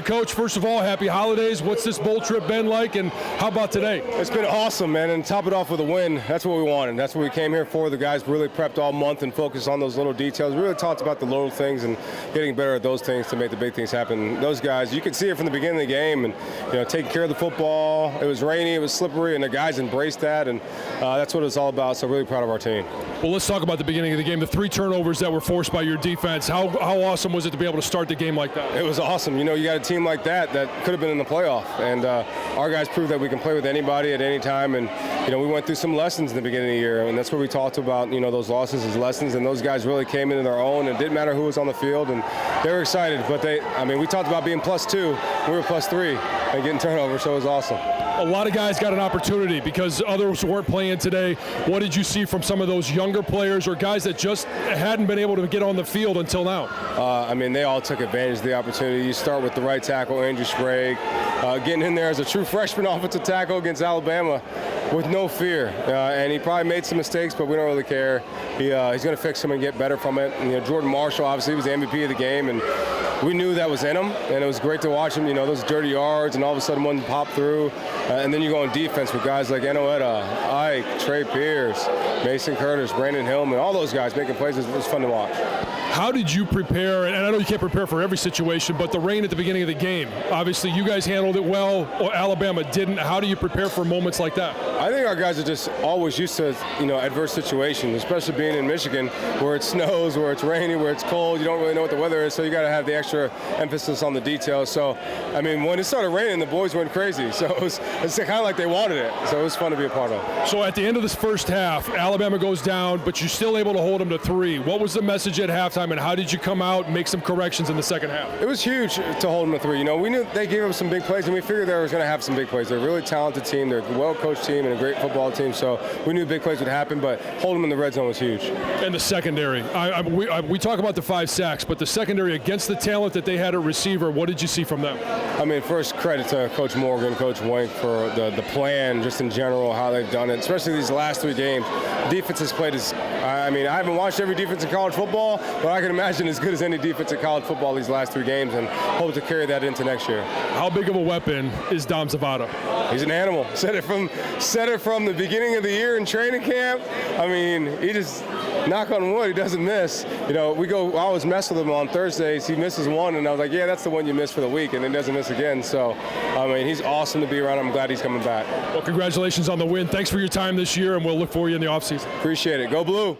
Coach, first of all, happy holidays. What's this bowl trip been like, and how about today? It's been awesome, man, and top it off with a win. That's what we wanted. That's what we came here for. The guys really prepped all month and focused on those little details. We really talked about the little things and getting better at those things to make the big things happen. Those guys, you could see it from the beginning of the game, and taking care of the football. It was rainy, it was slippery, and the guys embraced that, and that's what it's all about. So really proud of our team. Well, let's talk about the beginning of the game. The 3 turnovers that were forced by your defense. How awesome was it to be able to start the game like that? It was awesome. You got a team like that could have been in the playoff, and our guys proved that we can play with anybody at any time. And we went through some lessons in the beginning of the year, and that's what we talked about. Those losses as lessons, and those guys really came into their own. It didn't matter who was on the field, and they were excited. But we talked about being +2. We were +3 and getting turnovers, so it was awesome. A lot of guys got an opportunity because others weren't playing today. What did you see from some of those younger players or guys that just hadn't been able to get on the field until now? They all took advantage of the opportunity. You start with the right tackle, Andrew Sprague, getting in there as a true freshman offensive tackle against Alabama with no fear. And he probably made some mistakes, but we don't really care. He's going to fix them and get better from it. And, Jordan Marshall, obviously, was the MVP of the game, and we knew that was in him, and it was great to watch him, those dirty yards, and all of a sudden one pop through. And then you go on defense with guys like Enoetta, Ike, Trey Pierce, Mason Curtis, Brandon Hillman, all those guys making plays. It was fun to watch. How did you prepare, and I know you can't prepare for every situation, but the rain at the beginning of the game, obviously you guys handled it well, or Alabama didn't. How do you prepare for moments like that? I think our guys are just always used to, adverse situations, especially being in Michigan, where it snows, where it's rainy, where it's cold. You don't really know what the weather is, so you got to have the extra emphasis on the details. So, when it started raining, the boys went crazy. So it's kind of like they wanted it. So it was fun to be a part of. So at the end of this first half, Alabama goes down, but you're still able to hold them to 3. What was the message at halftime, and how did you come out and make some corrections in the second half? It was huge to hold them to 3. We knew they gave us some big plays, and we figured they were going to have some big plays. They're a really talented team. They're a well-coached team and a great football team. So we knew big plays would happen, but holding them in the red zone was huge. And the secondary. We talk about the 5 sacks, but the secondary against the talent that they had at receiver, what did you see from them? First credit to Coach Morgan, Coach Wank for the plan, just in general, how they've done it, especially these last 3 games. Defense has played I haven't watched every defense in college football, but I can imagine as good as any defense in college football these last 3 games, and hope to carry that into next year. How big of a weapon is Dom Zavada? He's an animal. Said it from the beginning of the year in training camp. He just, knock on wood, he doesn't miss. I always mess with him on Thursdays. He misses one, and I was like, yeah, that's the one you missed for the week, and then doesn't miss again. So, he's awesome to be around. I'm glad he's coming back. Well, congratulations on the win. Thanks for your time this year, and we'll look for you in the offseason. Appreciate it. Go Blue.